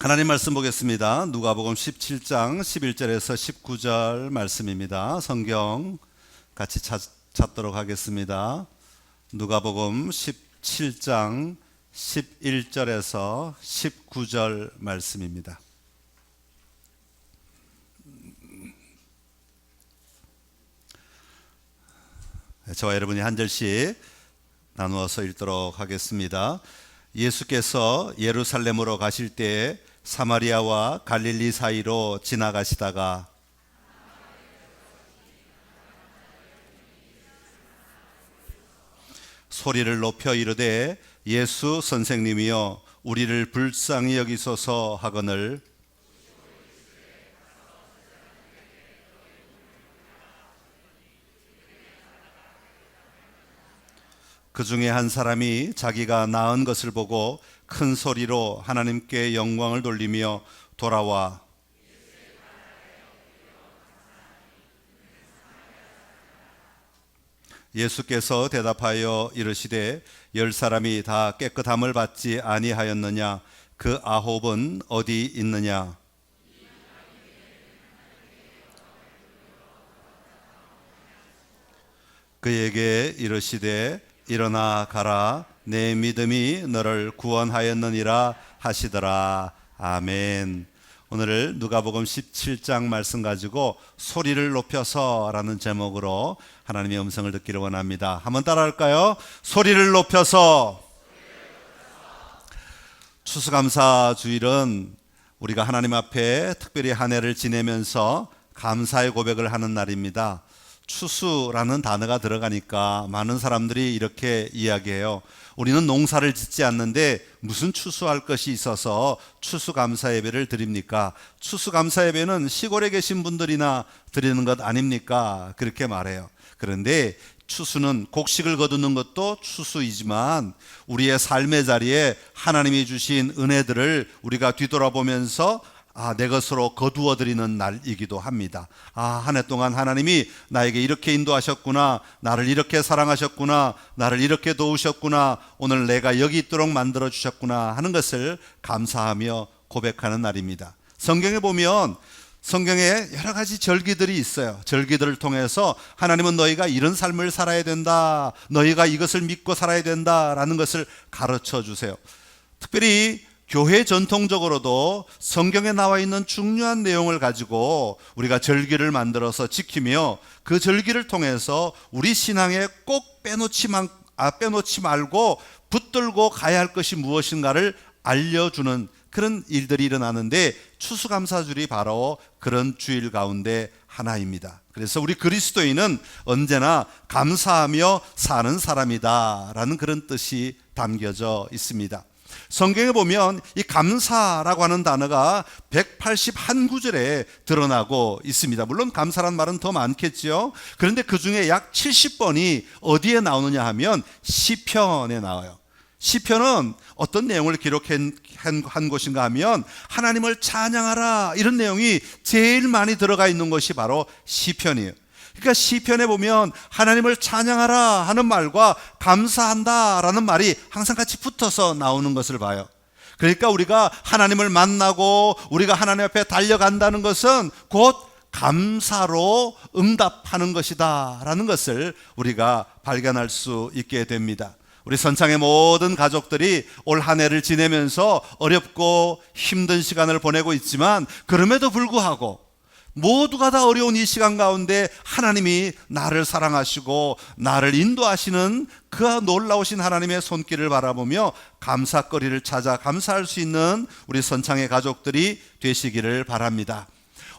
하나님 말씀 보겠습니다. 누가복음 17장 11절에서 19절 말씀입니다. 성경 같이 찾도록 하겠습니다. 누가복음 17장 11절에서 19절 말씀입니다. 저와 여러분이 한 절씩 나누어서 읽도록 하겠습니다. 예수께서 예루살렘으로 가실 때에 사마리아와 갈릴리 사이로 지나가시다가 소리를 높여 이르되 예수 선생님이여 우리를 불쌍히 여기소서 하거늘 그 중에 한 사람이 자기가 나은 것을 보고 큰 소리로 하나님께 영광을 돌리며 돌아와 예수께서 대답하여 이르시되 10사람이 다 깨끗함을 받지 아니하였느냐? 그 아홉은 어디 있느냐? 그에게 이르시되 일어나 가라 내 믿음이 너를 구원하였느니라 하시더라. 아멘. 오늘 누가복음 17장 말씀 가지고 소리를 높여서 라는 제목으로 하나님의 음성을 듣기를 원합니다. 한번 따라할까요? 소리를 높여서. 추수감사 주일은 우리가 하나님 앞에 특별히 한 해를 지내면서 감사의 고백을 하는 날입니다. 추수라는 단어가 들어가니까 많은 사람들이 이렇게 이야기해요. 우리는 농사를 짓지 않는데 무슨 추수할 것이 있어서 추수감사 예배를 드립니까? 추수감사 예배는 시골에 계신 분들이나 드리는 것 아닙니까? 그렇게 말해요. 그런데 추수는 곡식을 거두는 것도 추수이지만 우리의 삶의 자리에 하나님이 주신 은혜들을 우리가 뒤돌아보면서 내 것으로 거두어 드리는 날이기도 합니다. 한 해 동안 하나님이 나에게 이렇게 인도하셨구나, 나를 이렇게 사랑하셨구나, 나를 이렇게 도우셨구나, 오늘 내가 여기 있도록 만들어 주셨구나 하는 것을 감사하며 고백하는 날입니다. 성경에 보면 성경에 여러 가지 절기들이 있어요. 절기들을 통해서 하나님은 너희가 이런 삶을 살아야 된다, 너희가 이것을 믿고 살아야 된다라는 것을 가르쳐 주세요. 특별히 교회 전통적으로도 성경에 나와 있는 중요한 내용을 가지고 우리가 절기를 만들어서 지키며 그 절기를 통해서 우리 신앙에 꼭 빼놓지 말고 붙들고 가야 할 것이 무엇인가를 알려주는 그런 일들이 일어나는데 추수감사주일이 바로 그런 주일 가운데 하나입니다. 그래서 우리 그리스도인은 언제나 감사하며 사는 사람이다 라는 그런 뜻이 담겨져 있습니다. 성경에 보면 이 감사라고 하는 단어가 181구절에 드러나고 있습니다. 물론 감사란 말은 더 많겠죠. 그런데 그 중에 약 70번이 어디에 나오느냐 하면 시편에 나와요. 시편은 어떤 내용을 기록한 곳인가 하면 하나님을 찬양하라 이런 내용이 제일 많이 들어가 있는 것이 바로 시편이에요. 그러니까 시편에 보면 하나님을 찬양하라 하는 말과 감사한다 라는 말이 항상 같이 붙어서 나오는 것을 봐요. 그러니까 우리가 하나님을 만나고 우리가 하나님 앞에 달려간다는 것은 곧 감사로 응답하는 것이다 라는 것을 우리가 발견할 수 있게 됩니다. 우리 선창의 모든 가족들이 올 한 해를 지내면서 어렵고 힘든 시간을 보내고 있지만 그럼에도 불구하고 모두가 다 어려운 이 시간 가운데 하나님이 나를 사랑하시고 나를 인도하시는 그 놀라우신 하나님의 손길을 바라보며 감사거리를 찾아 감사할 수 있는 우리 선창의 가족들이 되시기를 바랍니다.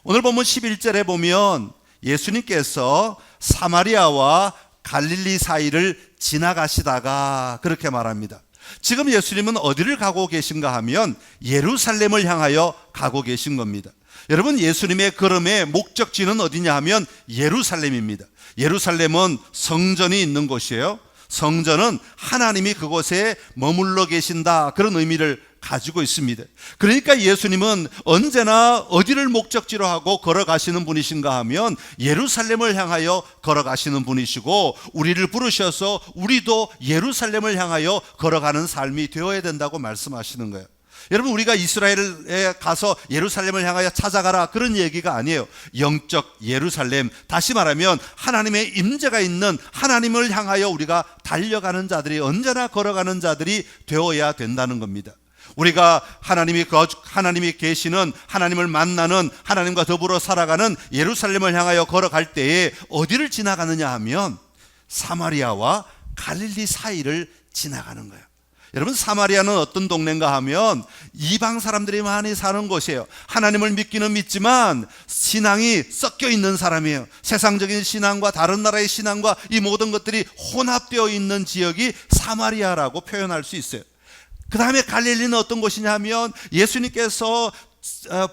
오늘 본문 11절에 보면 예수님께서 사마리아와 갈릴리 사이를 지나가시다가 그렇게 말합니다. 지금 예수님은 어디를 가고 계신가 하면 예루살렘을 향하여 가고 계신 겁니다. 여러분, 예수님의 걸음의 목적지는 어디냐 하면 예루살렘입니다. 예루살렘은 성전이 있는 곳이에요. 성전은 하나님이 그곳에 머물러 계신다 그런 의미를 가지고 있습니다. 그러니까 예수님은 언제나 어디를 목적지로 하고 걸어가시는 분이신가 하면 예루살렘을 향하여 걸어가시는 분이시고 우리를 부르셔서 우리도 예루살렘을 향하여 걸어가는 삶이 되어야 된다고 말씀하시는 거예요. 여러분, 우리가 이스라엘에 가서 예루살렘을 향하여 찾아가라 그런 얘기가 아니에요. 영적 예루살렘, 다시 말하면 하나님의 임재가 있는 하나님을 향하여 우리가 달려가는 자들이, 언제나 걸어가는 자들이 되어야 된다는 겁니다. 우리가 하나님이 계시는, 하나님을 만나는, 하나님과 더불어 살아가는 예루살렘을 향하여 걸어갈 때에 어디를 지나가느냐 하면 사마리아와 갈릴리 사이를 지나가는 거예요. 여러분, 사마리아는 어떤 동네인가 하면 이방 사람들이 많이 사는 곳이에요. 하나님을 믿기는 믿지만 신앙이 섞여 있는 사람이에요. 세상적인 신앙과 다른 나라의 신앙과 이 모든 것들이 혼합되어 있는 지역이 사마리아라고 표현할 수 있어요. 그 다음에 갈릴리는 어떤 곳이냐 하면 예수님께서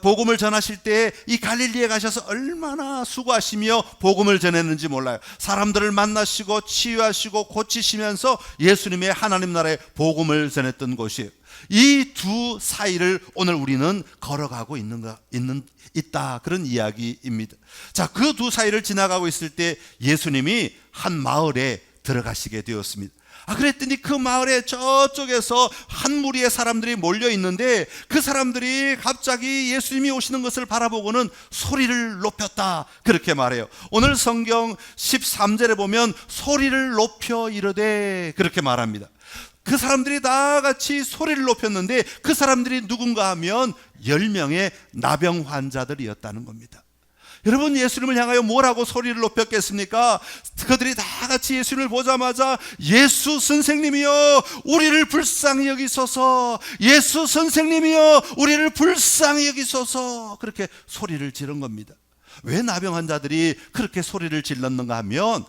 복음을 전하실 때 이 갈릴리에 가셔서 얼마나 수고하시며 복음을 전했는지 몰라요. 사람들을 만나시고 치유하시고 고치시면서 예수님의 하나님 나라의 복음을 전했던 곳이에요. 이 두 사이를 오늘 우리는 걸어가고 있다, 그런 이야기입니다. 자, 그 두 사이를 지나가고 있을 때 예수님이 한 마을에 들어가시게 되었습니다. 그랬더니 그 마을에 저쪽에서 한 무리의 사람들이 몰려 있는데 그 사람들이 갑자기 예수님이 오시는 것을 바라보고는 소리를 높였다, 그렇게 말해요. 오늘 성경 13절에 보면 소리를 높여 이르되, 그렇게 말합니다. 그 사람들이 다 같이 소리를 높였는데 그 사람들이 누군가 하면 10명의 나병 환자들이었다는 겁니다. 여러분, 예수님을 향하여 뭐라고 소리를 높였겠습니까? 그들이 다 같이 예수님을 보자마자 예수 선생님이여 우리를 불쌍히 여기소서, 예수 선생님이여 우리를 불쌍히 여기소서, 그렇게 소리를 지른 겁니다. 왜 나병 환자들이 그렇게 소리를 질렀는가 하면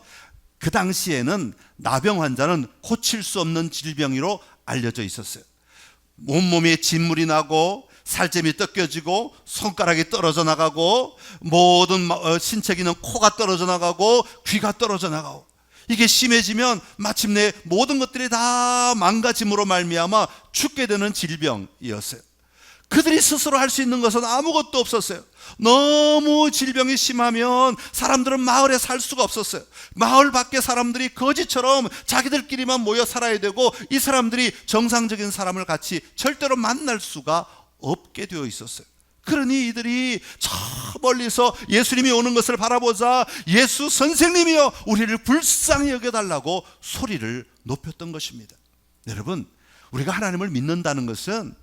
그 당시에는 나병 환자는 고칠 수 없는 질병으로 알려져 있었어요. 온몸에 진물이 나고 살점이 뜯겨지고 손가락이 떨어져 나가고 모든 신체 기능, 코가 떨어져 나가고 귀가 떨어져 나가고, 이게 심해지면 마침내 모든 것들이 다 망가짐으로 말미암아 죽게 되는 질병이었어요. 그들이 스스로 할 수 있는 것은 아무것도 없었어요. 너무 질병이 심하면 사람들은 마을에 살 수가 없었어요. 마을 밖에 사람들이 거지처럼 자기들끼리만 모여 살아야 되고 이 사람들이 정상적인 사람을 같이 절대로 만날 수가 없게 되어 있었어요. 그러니 이들이 저 멀리서 예수님이 오는 것을 바라보자 예수 선생님이여 우리를 불쌍히 여겨달라고 소리를 높였던 것입니다. 여러분, 우리가 하나님을 믿는다는 것은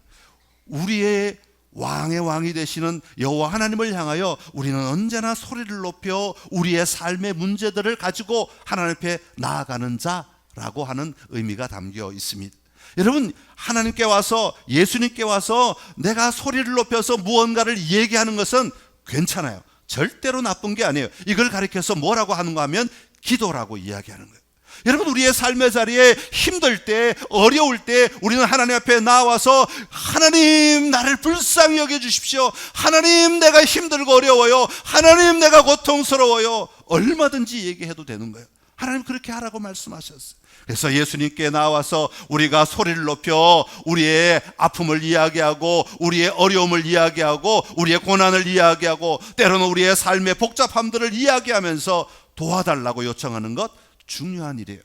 우리의 왕의 왕이 되시는 여호와 하나님을 향하여 우리는 언제나 소리를 높여 우리의 삶의 문제들을 가지고 하나님 앞에 나아가는 자라고 하는 의미가 담겨 있습니다. 여러분, 하나님께 와서, 예수님께 와서 내가 소리를 높여서 무언가를 얘기하는 것은 괜찮아요. 절대로 나쁜 게 아니에요. 이걸 가리켜서 뭐라고 하는가 하면 기도라고 이야기하는 거예요. 여러분, 우리의 삶의 자리에 힘들 때, 어려울 때 우리는 하나님 앞에 나와서 하나님 나를 불쌍히 여겨주십시오, 하나님 내가 힘들고 어려워요, 하나님 내가 고통스러워요, 얼마든지 얘기해도 되는 거예요. 하나님 그렇게 하라고 말씀하셨어요. 그래서 예수님께 나와서 우리가 소리를 높여 우리의 아픔을 이야기하고 우리의 어려움을 이야기하고 우리의 고난을 이야기하고 때로는 우리의 삶의 복잡함들을 이야기하면서 도와달라고 요청하는 것 중요한 일이에요.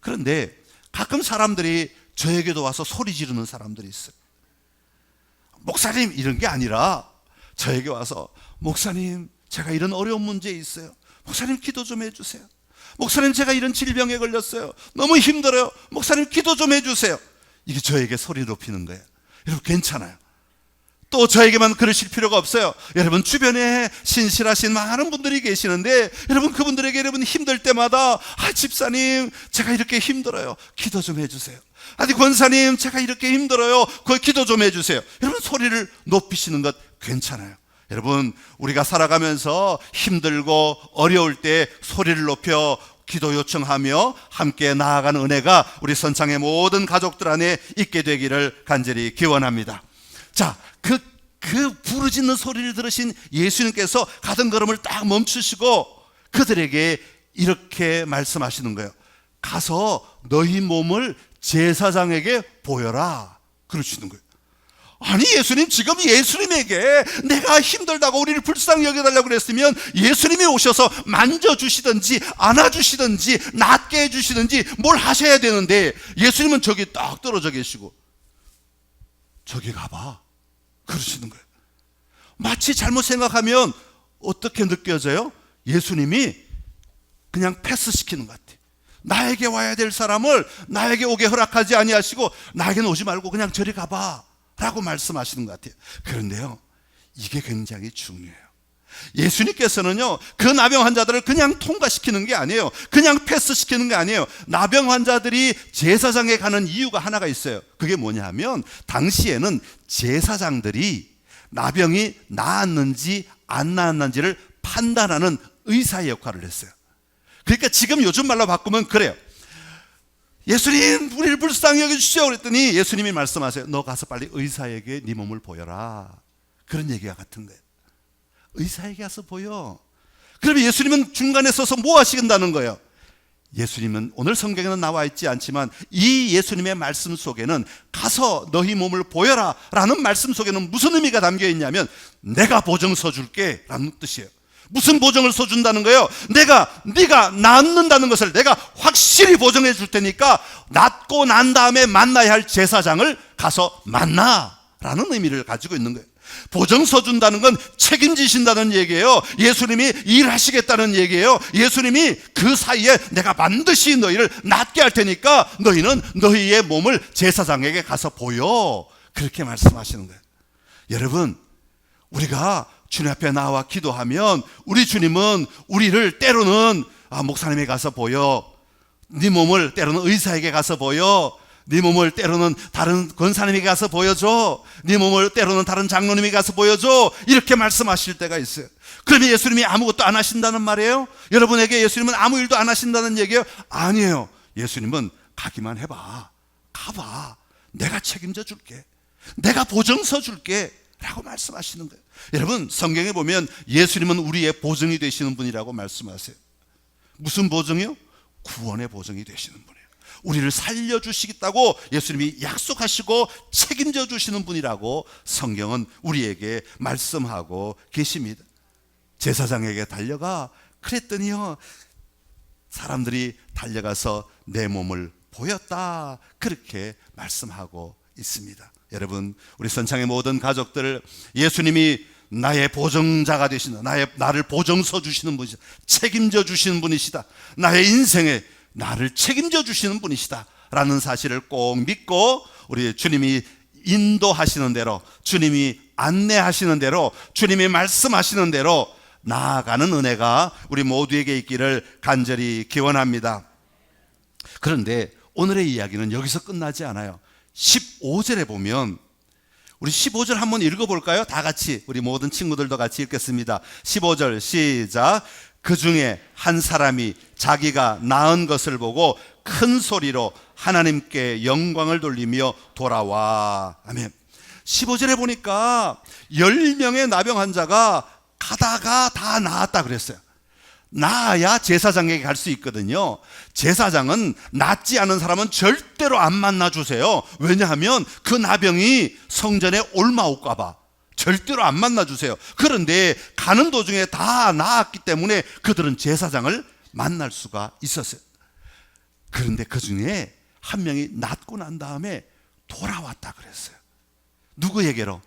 그런데 가끔 사람들이 저에게도 와서 소리 지르는 사람들이 있어요. 목사님, 이런 게 아니라 저에게 와서 목사님 제가 이런 어려운 문제에 있어요, 목사님 기도 좀 해주세요, 목사님 제가 이런 질병에 걸렸어요, 너무 힘들어요, 목사님 기도 좀 해주세요. 이게 저에게 소리 높이는 거예요. 여러분, 괜찮아요. 또 저에게만 그러실 필요가 없어요. 여러분, 주변에 신실하신 많은 분들이 계시는데 여러분, 그분들에게 여러분 힘들 때마다 집사님 제가 이렇게 힘들어요, 기도 좀 해주세요. 아니 권사님 제가 이렇게 힘들어요, 그 기도 좀 해주세요. 여러분, 소리를 높이시는 것 괜찮아요. 여러분, 우리가 살아가면서 힘들고 어려울 때 소리를 높여 기도 요청하며 함께 나아가는 은혜가 우리 선창의 모든 가족들 안에 있게 되기를 간절히 기원합니다. 자, 그 부르짖는 소리를 들으신 예수님께서 가던 걸음을 딱 멈추시고 그들에게 이렇게 말씀하시는 거예요. 가서 너희 몸을 제사장에게 보여라, 그러시는 거예요. 아니, 예수님 지금 예수님에게 내가 힘들다고 우리를 불쌍히 여겨달라고 그랬으면 예수님이 오셔서 만져주시든지 안아주시든지 낫게 해주시든지 뭘 하셔야 되는데 예수님은 저기 딱 떨어져 계시고 저기 가봐 그러시는 거예요. 마치 잘못 생각하면 어떻게 느껴져요? 예수님이 그냥 패스시키는 것 같아요. 나에게 와야 될 사람을 나에게 오게 허락하지 아니하시고 나에게는 오지 말고 그냥 저리 가봐 라고 말씀하시는 것 같아요. 그런데요, 이게 굉장히 중요해요. 예수님께서는요, 그 나병 환자들을 그냥 통과시키는 게 아니에요. 그냥 패스시키는 게 아니에요. 나병 환자들이 제사장에 가는 이유가 하나가 있어요. 그게 뭐냐 하면, 당시에는 제사장들이 나병이 나았는지 안 나았는지를 판단하는 의사의 역할을 했어요. 그러니까 지금 요즘 말로 바꾸면 그래요. 예수님, 우리를 불쌍히 여겨주시오 그랬더니 예수님이 말씀하세요. 너 가서 빨리 의사에게 네 몸을 보여라. 그런 얘기가 같은 거예요. 의사에게 가서 보여. 그러면 예수님은 중간에 서서 뭐 하시겠다는 거예요? 예수님은 오늘 성경에는 나와 있지 않지만 이 예수님의 말씀 속에는 가서 너희 몸을 보여라 라는 말씀 속에는 무슨 의미가 담겨 있냐면, 내가 보증 서줄게 라는 뜻이에요. 무슨 보증을 서준다는 거예요? 네가 낫는다는 것을 내가 확실히 보증해 줄 테니까 낫고 난 다음에 만나야 할 제사장을 가서 만나라는 의미를 가지고 있는 거예요. 보증 서준다는 건 책임지신다는 얘기예요. 예수님이 일하시겠다는 얘기예요. 예수님이 그 사이에 내가 반드시 너희를 낫게 할 테니까 너희는 너희의 몸을 제사장에게 가서 보여, 그렇게 말씀하시는 거예요. 여러분, 우리가 주님 앞에 나와 기도하면 우리 주님은 우리를 때로는 목사님에 가서 보여, 네 몸을 때로는 의사에게 가서 보여, 네 몸을 때로는 다른 권사님에게 가서 보여줘, 네 몸을 때로는 다른 장로님에게 가서 보여줘, 이렇게 말씀하실 때가 있어요. 그러면 예수님이 아무것도 안 하신다는 말이에요? 여러분에게 예수님은 아무 일도 안 하신다는 얘기예요? 아니에요. 예수님은 가기만 해봐, 가봐, 내가 책임져 줄게, 내가 보증서 줄게 라고 말씀하시는 거예요. 여러분, 성경에 보면 예수님은 우리의 보증이 되시는 분이라고 말씀하세요. 무슨 보증이요? 구원의 보증이 되시는 분이에요. 우리를 살려주시겠다고 예수님이 약속하시고 책임져 주시는 분이라고 성경은 우리에게 말씀하고 계십니다. 제사장에게 달려가 그랬더니요, 사람들이 달려가서 내 몸을 보였다, 그렇게 말씀하고 있습니다. 여러분, 우리 선창의 모든 가족들, 예수님이 나의 보증자가 되시는, 나를 보증서 주시는 분이시다, 책임져 주시는 분이시다, 나의 인생에 나를 책임져 주시는 분이시다 라는 사실을 꼭 믿고, 우리 주님이 인도하시는 대로, 주님이 안내하시는 대로, 주님이 말씀하시는 대로 나아가는 은혜가 우리 모두에게 있기를 간절히 기원합니다. 그런데 오늘의 이야기는 여기서 끝나지 않아요. 15절에 보면, 우리 15절 한번 읽어볼까요? 다 같이, 우리 모든 친구들도 같이 읽겠습니다. 15절 시작. 그 중에 한 사람이 자기가 낳은 것을 보고 큰 소리로 하나님께 영광을 돌리며 돌아와. 아멘. 15절에 보니까 10명의 나병 환자가 가다가 다 나았다 그랬어요. 나아야 제사장에게 갈 수 있거든요. 제사장은 낫지 않은 사람은 절대로 안 만나주세요. 왜냐하면 그 나병이 성전에 옮아올까 봐 절대로 안 만나주세요. 그런데 가는 도중에 다 나았기 때문에 그들은 제사장을 만날 수가 있었어요. 그런데 그 중에 한 명이 낫고 난 다음에 돌아왔다 그랬어요. 누구에게로?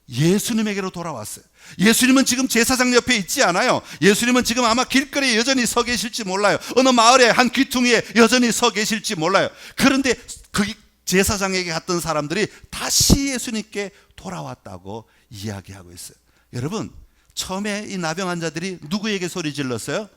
예수님에게로 돌아왔어요. 예수님은 지금 제사장 옆에 있지 않아요. 예수님은 지금 아마 길거리에 여전히 서 계실지 몰라요. 어느 마을에 한 귀퉁이에 여전히 서 계실지 몰라요. 그런데 그 제사장에게 갔던 사람들이 다시 예수님께 돌아왔다고 이야기하고 있어요. 여러분, 처음에 이 나병 환자들이 누구에게 소리 질렀어요?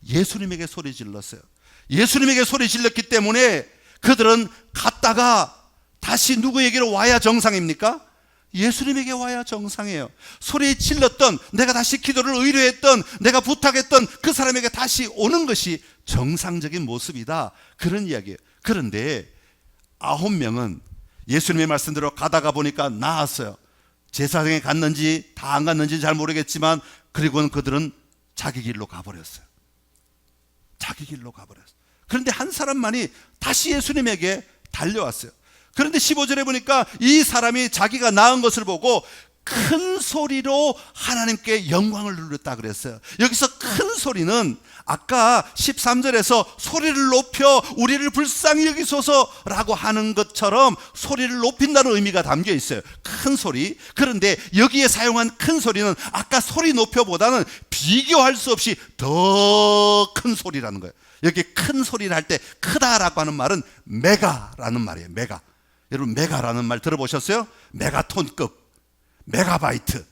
예수님에게 소리 질렀어요. 예수님에게 소리 질렀기 때문에 그들은 갔다가 다시 누구에게로 와야 정상입니까? 예수님에게 와야 정상이에요. 소리 질렀던, 내가 다시 기도를 의뢰했던, 내가 부탁했던 그 사람에게 다시 오는 것이 정상적인 모습이다, 그런 이야기예요. 그런데 9명은 예수님의 말씀대로 가다가 보니까 나았어요. 제사장에 갔는지 다 안 갔는지 잘 모르겠지만, 그리고는 그들은 자기 길로 가버렸어요. 자기 길로 가버렸어요. 그런데 한 사람만이 다시 예수님에게 달려왔어요. 그런데 15절에 보니까 이 사람이 자기가 낳은 것을 보고 큰 소리로 하나님께 영광을 누렸다 그랬어요. 여기서 큰 소리는 아까 13절에서 소리를 높여 우리를 불쌍히 여기소서라고 하는 것처럼 소리를 높인다는 의미가 담겨 있어요. 큰 소리. 그런데 여기에 사용한 큰 소리는 아까 소리 높여보다는 비교할 수 없이 더 큰 소리라는 거예요. 여기 큰 소리를 할 때 크다라고 하는 말은 메가라는 말이에요. 메가. 여러분 메가라는 말 들어보셨어요? 메가톤급, 메가바이트.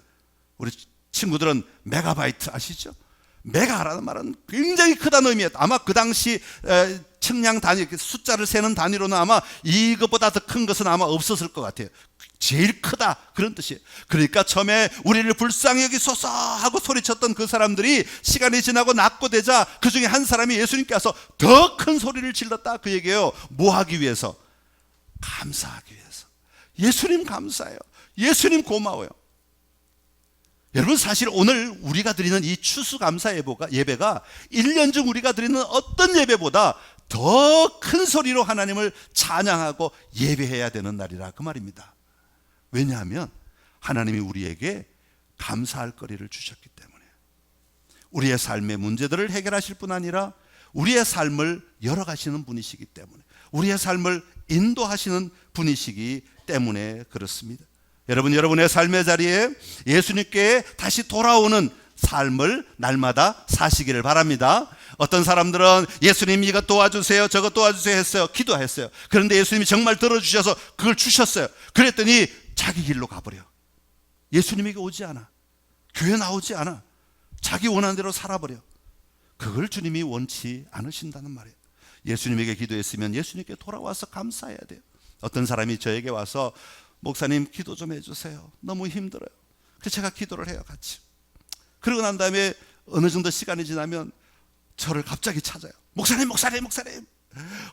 우리 친구들은 메가바이트 아시죠? 메가라는 말은 굉장히 크다는 의미예요. 아마 그 당시 측량 단위, 숫자를 세는 단위로는 아마 이것보다 더 큰 것은 아마 없었을 것 같아요. 제일 크다 그런 뜻이에요. 그러니까 처음에 우리를 불쌍히 여기소서 하고 소리쳤던 그 사람들이 시간이 지나고 낮고 되자 그 중에 한 사람이 예수님께 와서 더 큰 소리를 질렀다 그 얘기예요. 뭐 하기 위해서? 감사하기 위해서. 예수님 감사해요. 예수님 고마워요. 여러분 사실 오늘 우리가 드리는 이 추수감사 예배가 1년 중 우리가 드리는 어떤 예배보다 더 큰 소리로 하나님을 찬양하고 예배해야 되는 날이라 그 말입니다. 왜냐하면 하나님이 우리에게 감사할 거리를 주셨기 때문에. 우리의 삶의 문제들을 해결하실 뿐 아니라 우리의 삶을 열어가시는 분이시기 때문에, 우리의 삶을 인도하시는 분이시기 때문에 그렇습니다. 여러분, 여러분의 삶의 자리에 예수님께 다시 돌아오는 삶을 날마다 사시기를 바랍니다. 어떤 사람들은 예수님 이것 도와주세요, 저것 도와주세요 했어요. 기도했어요. 그런데 예수님이 정말 들어주셔서 그걸 주셨어요. 그랬더니 자기 길로 가버려. 예수님에게 오지 않아. 교회 나오지 않아. 자기 원하는 대로 살아버려. 그걸 주님이 원치 않으신다는 말이에요. 예수님에게 기도했으면 예수님께 돌아와서 감사해야 돼요. 어떤 사람이 저에게 와서 목사님 기도 좀 해주세요. 너무 힘들어요. 그래서 제가 기도를 해요, 같이. 그러고 난 다음에 어느 정도 시간이 지나면 저를 갑자기 찾아요. 목사님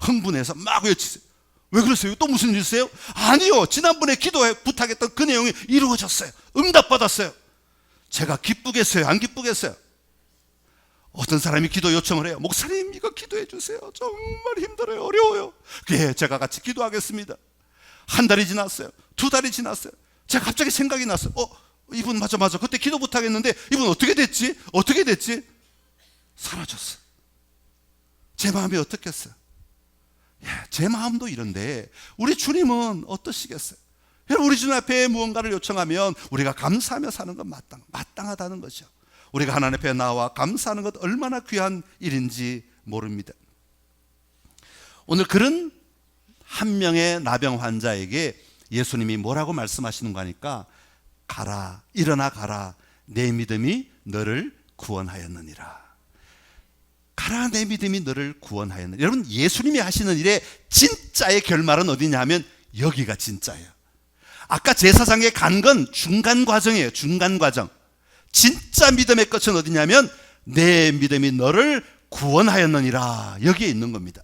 흥분해서 막 외치세요. 왜 그러세요? 또 무슨 일 있어요? 아니요, 지난번에 기도해 부탁했던 그 내용이 이루어졌어요. 응답받았어요. 제가 기쁘겠어요? 안 기쁘겠어요? 어떤 사람이 기도 요청을 해요. 목사님 이거 기도해 주세요. 정말 힘들어요. 어려워요. 예, 제가 같이 기도하겠습니다. 한 달이 지났어요. 2달이 지났어요. 제가 갑자기 생각이 났어요. 이분 맞아. 그때 기도 부탁했는데 이분 어떻게 됐지? 사라졌어요. 제 마음이 어떻겠어요? 예, 제 마음도 이런데 우리 주님은 어떠시겠어요? 여러분, 우리 주님 앞에 무언가를 요청하면 우리가 감사하며 사는 건 마땅하다는 거죠. 우리가 하나님 앞에 나와 감사하는 것 얼마나 귀한 일인지 모릅니다. 오늘 그런 한 명의 나병 환자에게 예수님이 뭐라고 말씀하시는가 하니까 가라, 일어나 가라, 내 믿음이 너를 구원하였느니라. 가라, 내 믿음이 너를 구원하였느니라. 여러분, 예수님이 하시는 일의 진짜의 결말은 어디냐 하면 여기가 진짜예요. 아까 제사장에 간 건 중간 과정이에요. 중간 과정. 진짜 믿음의 끝은 어디냐면 내 믿음이 너를 구원하였느니라. 여기에 있는 겁니다.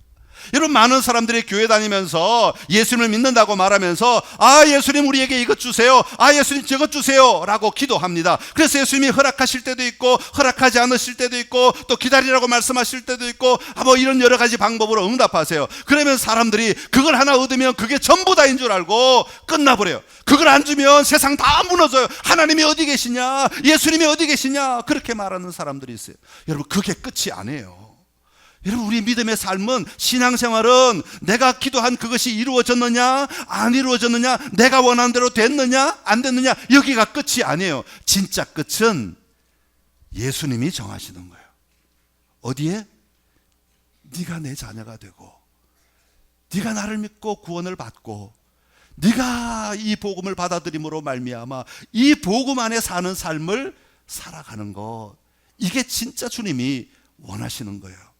여러분, 많은 사람들이 교회 다니면서 예수님을 믿는다고 말하면서 예수님 우리에게 이것 주세요, 예수님 저것 주세요 라고 기도합니다. 그래서 예수님이 허락하실 때도 있고 허락하지 않으실 때도 있고 또 기다리라고 말씀하실 때도 있고 뭐 이런 여러 가지 방법으로 응답하세요. 그러면 사람들이 그걸 하나 얻으면 그게 전부 다인 줄 알고 끝나버려요. 그걸 안 주면 세상 다 무너져요. 하나님이 어디 계시냐, 예수님이 어디 계시냐, 그렇게 말하는 사람들이 있어요. 여러분, 그게 끝이 아니에요. 여러분, 우리 믿음의 삶은, 신앙생활은 내가 기도한 그것이 이루어졌느냐 안 이루어졌느냐, 내가 원하는 대로 됐느냐 안 됐느냐, 여기가 끝이 아니에요. 진짜 끝은 예수님이 정하시는 거예요. 어디에? 네가 내 자녀가 되고 네가 나를 믿고 구원을 받고 네가 이 복음을 받아들임으로 말미암아 이 복음 안에 사는 삶을 살아가는 것, 이게 진짜 주님이 원하시는 거예요.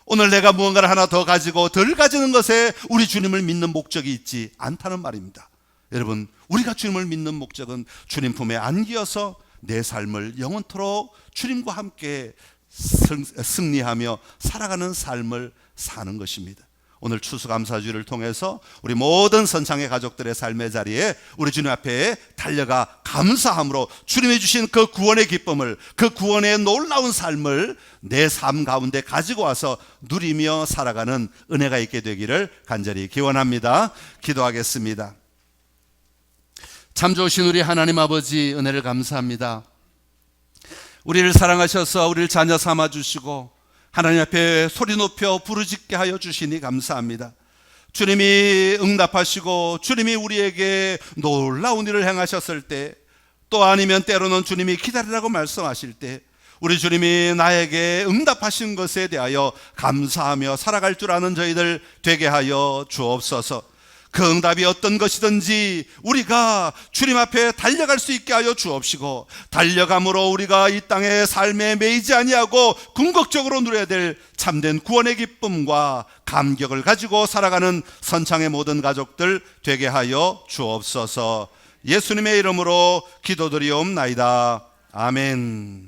오늘 내가 무언가를 하나 더 가지고 덜 가지는 것에 우리 주님을 믿는 목적이 있지 않다는 말입니다. 여러분, 우리가 주님을 믿는 목적은 주님 품에 안기어서 내 삶을 영원토록 주님과 함께 승리하며 살아가는 삶을 사는 것입니다. 오늘 추수감사주를 통해서 우리 모든 선창의 가족들의 삶의 자리에 우리 주님 앞에 달려가 감사함으로 주님이 주신 그 구원의 기쁨을, 그 구원의 놀라운 삶을 내 삶 가운데 가지고 와서 누리며 살아가는 은혜가 있게 되기를 간절히 기원합니다. 기도하겠습니다. 참 좋으신 우리 하나님 아버지, 은혜를 감사합니다. 우리를 사랑하셔서 우리를 자녀 삼아 주시고 하나님 앞에 소리 높여 부르짖게 하여 주시니 감사합니다. 주님이 응답하시고 주님이 우리에게 놀라운 일을 행하셨을 때, 또 아니면 때로는 주님이 기다리라고 말씀하실 때, 우리 주님이 나에게 응답하신 것에 대하여 감사하며 살아갈 줄 아는 저희들 되게 하여 주옵소서. 그 응답이 어떤 것이든지 우리가 주님 앞에 달려갈 수 있게 하여 주옵시고, 달려감으로 우리가 이 땅의 삶에 매이지 아니하고 궁극적으로 누려야 될 참된 구원의 기쁨과 감격을 가지고 살아가는 선창의 모든 가족들 되게 하여 주옵소서. 예수님의 이름으로 기도드리옵나이다. 아멘.